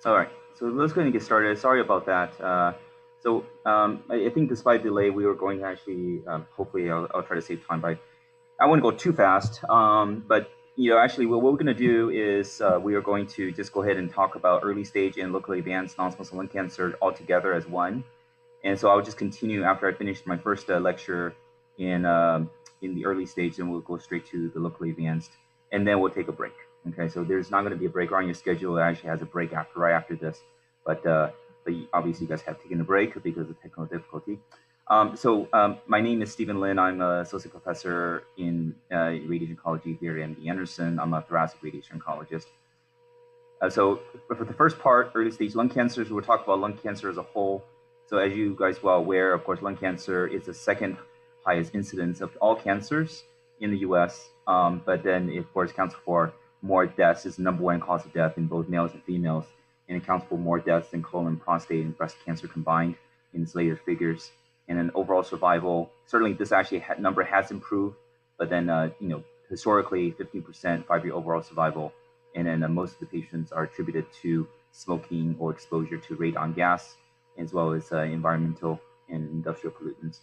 All right, so let's go ahead and get started. Sorry about that. I think despite delay, we were going to actually, hopefully I'll try to save time by, I wouldn't go too fast. But actually what we're going to do is we are going to just go ahead and talk about early stage and locally advanced non-small cell lung cancer all together as one. And so I'll just continue after I finish my first lecture in the early stage, and we'll go straight to the locally advanced, and then we'll take a break. Okay, so there's not going to be a break on your schedule. It actually has a break right after this, but obviously you guys have taken a break because of technical difficulty. My name is Stephen Lin. I'm an associate professor in radiation oncology here at MD Anderson. I'm a thoracic radiation oncologist. So for the first part, early stage lung cancers, we'll talk about lung cancer as a whole. So as you guys well aware, of course, lung cancer is the second highest incidence of all cancers in the U.S. But then it, of course, accounts for more deaths. It's the number one cause of death in both males and females, and it accounts for more deaths than colon, prostate, and breast cancer combined in its later figures. And then overall survival, certainly this actually number has improved, but then historically 15% 5-year overall survival. And then most of the patients are attributed to smoking or exposure to radon gas, as well as environmental and industrial pollutants.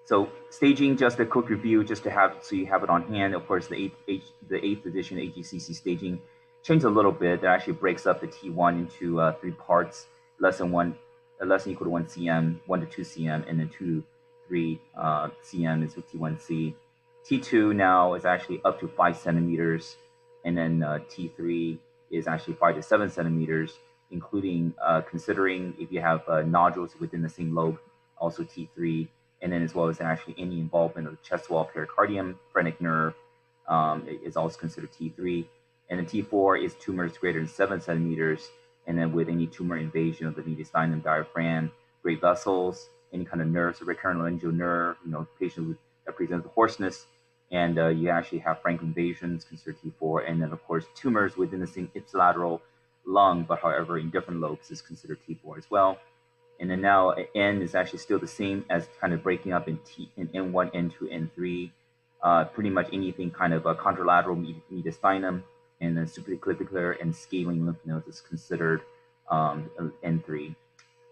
So staging, just a quick review, just to have so you have it on hand. Of course, the eighth edition AGCC staging changed a little bit. That actually breaks up the T1 into 3 parts: less than equal to 1 cm, 1 to 2 cm, and then 2 to 3 cm is with T1C. T2 now is actually up to 5 centimeters. And then T3 is actually 5 to 7 centimeters, including considering if you have nodules within the same lobe, also T3, and then as well as actually any involvement of the chest wall, pericardium, phrenic nerve is also considered T3. And then T4 is tumors greater than 7 centimeters, and then with any tumor invasion of the mediastinum, diaphragm, great vessels, any kind of nerves, recurrent laryngeal nerve, patient that presents with hoarseness, and you actually have frank invasions considered T4, and then of course tumors within the same ipsilateral lung, but however in different lobes is considered T4 as well. And then now N is actually still the same as kind of breaking up in N1, N2, N3. Pretty much anything kind of contralateral mediastinum, and then supraclavicular and scaling lymph nodes is considered N3.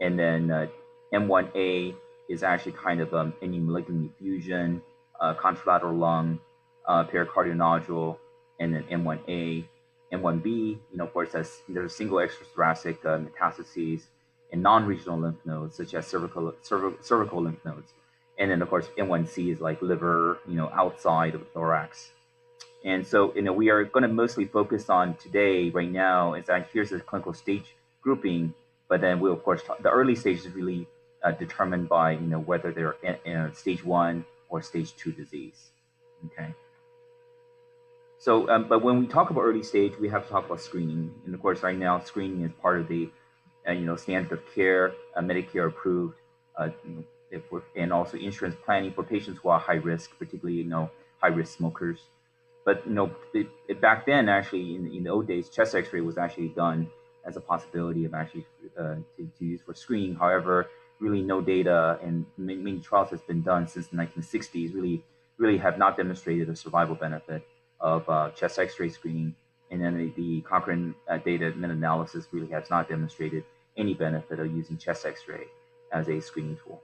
And then M1A is actually kind of any malignant effusion, contralateral lung, pericardial nodule, and then M1A. M1B, of course, there's single extrathoracic metastases and non-regional lymph nodes, such as cervical lymph nodes. And then, of course, M1C is like liver, outside of the thorax. And so, we are going to mostly focus on today, right now, is that here's the clinical stage grouping, but then we'll, of course, the early stage is really determined by, whether they're in stage 1 or stage 2 disease. Okay. So, but when we talk about early stage, we have to talk about screening. And of course, right now, screening is part of the, standard of care, Medicare approved, and also insurance planning for patients who are high risk, particularly, high risk smokers. But, back then, actually, in the old days, chest X-ray was actually done as a possibility of actually to use for screening. However, really no data and many trials has been done since the 1960s really have not demonstrated a survival benefit of chest X-ray screening. And then the Cochrane data meta-analysis really has not demonstrated any benefit of using chest X-ray as a screening tool.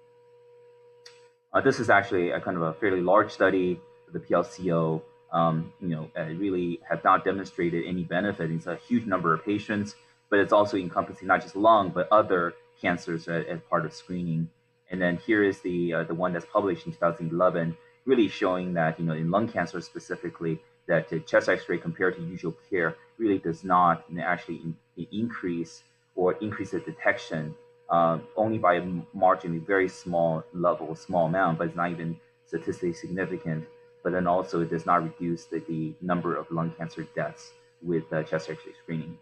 This is actually a kind of a fairly large study of the PLCO. Really have not demonstrated any benefit. It's a huge number of patients, but it's also encompassing not just lung, but other cancers as part of screening. And then here is the one that's published in 2011, really showing that, in lung cancer specifically, that chest X-ray compared to usual care really does not actually increase the detection only by a marginally very small level, small amount, but it's not even statistically significant. But then also it does not reduce the number of lung cancer deaths with chest X-ray screening.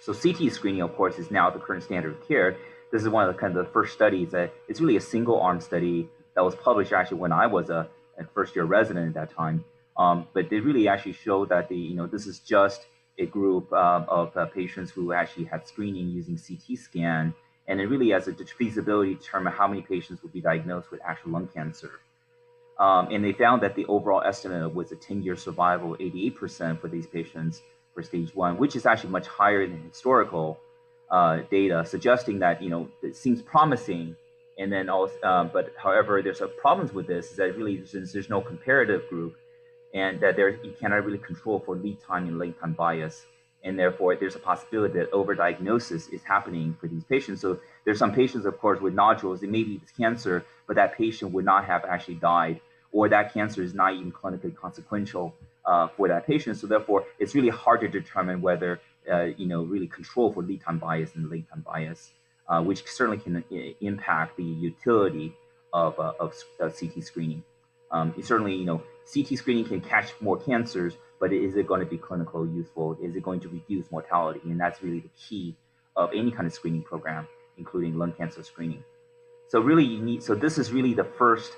So CT screening, of course, is now the current standard of care. This is one of the first studies that it's really a single arm study that was published actually when I was a first year resident at that time. But they really actually showed that this is just a group of patients who actually had screening using CT scan, and it really has a feasibility to determine how many patients would be diagnosed with actual lung cancer. And they found that the overall estimate was a 10-year survival, 88% for these patients for stage 1, which is actually much higher than historical data, suggesting that it seems promising. And then also, but however, there's a problems with this is that really since there's no comparative group, and that you cannot really control for lead time and late time bias. And therefore, there's a possibility that overdiagnosis is happening for these patients. So there's some patients, of course, with nodules. It may be cancer, but that patient would not have actually died, or that cancer is not even clinically consequential for that patient. So therefore, it's really hard to determine whether really control for lead time bias and late time bias, which certainly can impact the utility of CT screening. Certainly, CT screening can catch more cancers, but is it going to be clinically useful? Is it going to reduce mortality? And that's really the key of any kind of screening program, including lung cancer screening. So really so this is really the first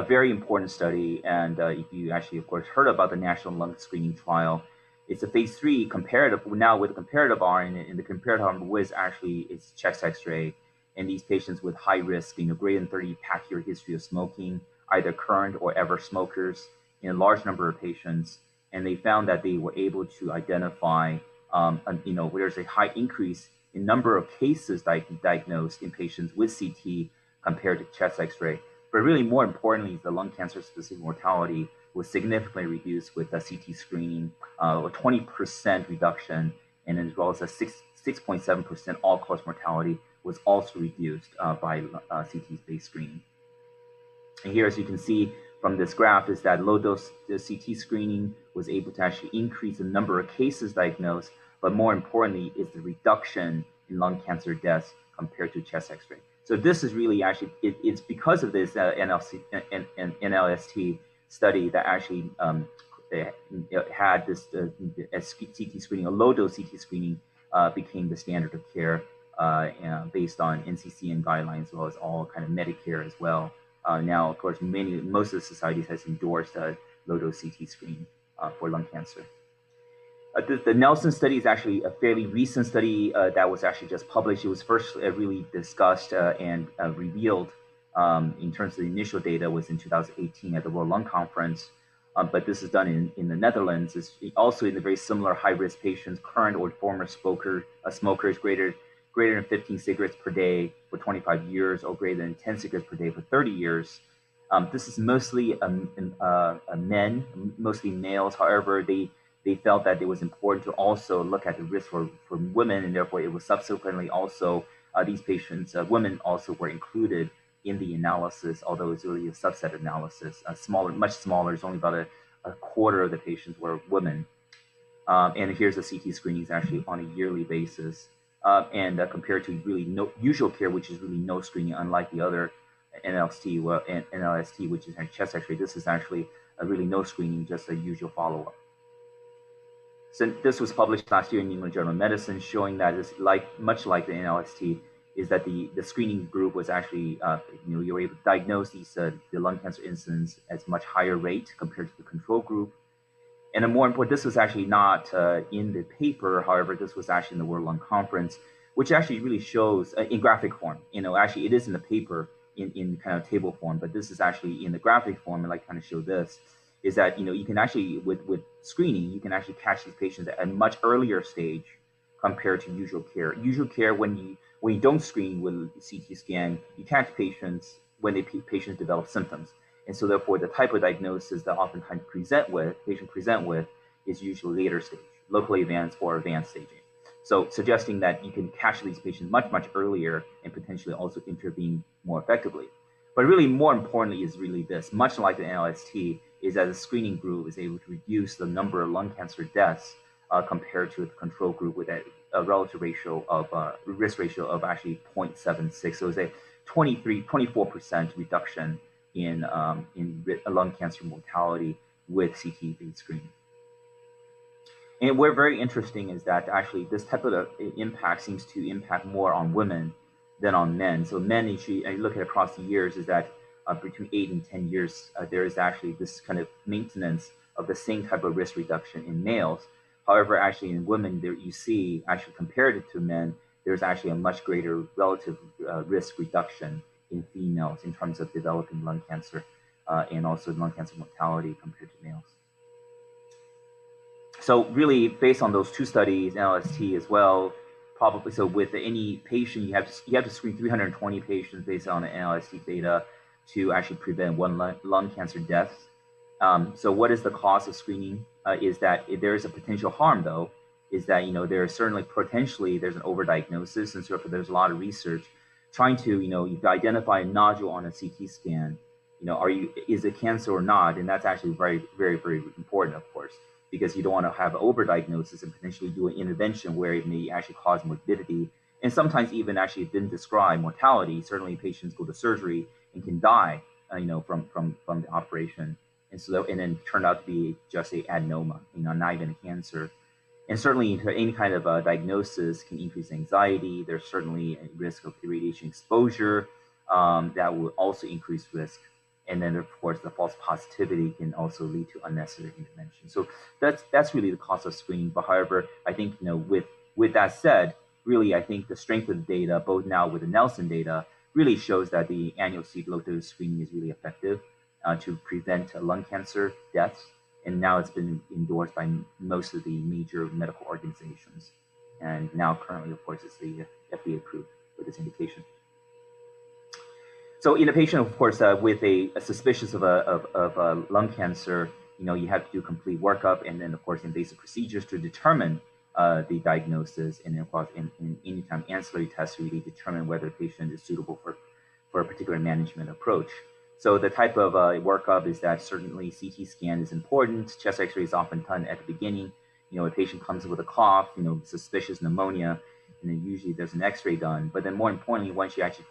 very important study. And if you actually, of course, heard about the National Lung Screening Trial, it's a phase 3 comparative, now with a comparative arm, and the comparative arm was actually it's chest X-ray, and these patients with high risk, greater than 30 pack year history of smoking, either current or ever smokers, in a large number of patients, and they found that they were able to identify, there's a high increase in number of cases diagnosed in patients with CT compared to chest X-ray. But really, more importantly, the lung cancer-specific mortality was significantly reduced with the CT screening, a 20% reduction, and as well as a 6.7% all-cause mortality was also reduced by CT-based screening. And here, as you can see from this graph, is that low-dose CT screening was able to actually increase the number of cases diagnosed, but more importantly is the reduction in lung cancer deaths compared to chest X-ray. So this is really actually, it's because of this NLST study that actually had this CT screening, a low-dose CT screening became the standard of care based on NCCN guidelines, as well as all kind of Medicare as well. Now, of course, most of the societies has endorsed low-dose CT screening for lung cancer. The Nelson study is actually a fairly recent study that was actually just published. It was first really discussed and revealed in terms of the initial data was in 2018 at the World Lung Conference. But this is done in the Netherlands. It's also in the very similar high-risk patients, current or former smokers greater than 15 cigarettes per day for 25 years or greater than 10 cigarettes per day for 30 years. This is mostly men, mostly males. However, they felt that it was important to also look at the risk for women, and therefore it was subsequently also these patients, women also were included in the analysis, although it's really a subset analysis, much smaller. It's only about a quarter of the patients were women. And here's the CT screenings actually on a yearly basis. And compared to really no usual care, which is really no screening, unlike the other NLST, which is chest X-ray. This is actually really no screening, just a usual follow-up. So this was published last year in New England Journal of Medicine, showing that it's much like the NLST, is that the screening group was actually, you were able to diagnose the lung cancer incidence at much higher rate compared to the control group. And more important, this was actually not in the paper. However, this was actually in the World Lung Conference, which actually really shows in graphic form. Actually it is in the paper in kind of table form, but this is actually in the graphic form. And like kind of show this is that you can actually with screening you can actually catch these patients at a much earlier stage compared to usual care. Usual care, when you don't screen with CT scan, you catch patients when patients develop symptoms. And so therefore, the type of diagnosis that oftentimes patients present with is usually later stage, locally advanced or advanced staging. So suggesting that you can catch these patients much, much earlier and potentially also intervene more effectively. But really more importantly is really this, much like the NLST, is that the screening group is able to reduce the number of lung cancer deaths compared to the control group with a relative ratio of risk ratio of actually 0.76. So it's a 24% reduction in lung cancer mortality with CT-based screening. And what's very interesting is that actually this type of impact seems to impact more on women than on men. So men, if you look at across the years, is that between 8 and 10 years, there is actually this kind of maintenance of the same type of risk reduction in males. However, actually in women, there you see actually compared to men, there's actually a much greater relative risk reduction in females in terms of developing lung cancer and also lung cancer mortality compared to males. So really, based on those two studies, NLST as well, probably so with any patient, you have to screen 320 patients based on the NLST data to actually prevent one lung cancer death. So what is the cost of screening? Is that if there is a potential harm though, is that there is certainly potentially there's an overdiagnosis, and so there's a lot of research trying to if you identify a nodule on a CT scan, is it cancer or not? And that's actually very very very important, of course, because you don't want to have overdiagnosis and potentially do an intervention where it may actually cause morbidity and sometimes even actually been described mortality. Certainly, patients go to surgery and can die, from the operation, and then turned out to be just a adenoma, not even a cancer. And certainly, any kind of diagnosis can increase anxiety. There's certainly a risk of radiation exposure that will also increase risk. And then, of course, the false positivity can also lead to unnecessary intervention. So that's really the cost of screening. But however, I think with that said, really, I think the strength of the data, both now with the Nelson data, really shows that the annual low dose screening is really effective to prevent lung cancer deaths, and now it's been endorsed by most of the major medical organizations. And now, currently, of course, it's the FDA approved for this indication. So, in a patient, of course, with a suspicious of a lung cancer, you have to do complete workup, and then, of course, invasive procedures to determine the diagnosis, and then, of course, in anytime ancillary tests really determine whether the patient is suitable for a particular management approach. So the type of workup is that certainly CT scan is important. Chest X-ray is often done at the beginning. A patient comes with a cough, suspicious pneumonia, and then usually there's an X-ray done. But then more importantly, once you actually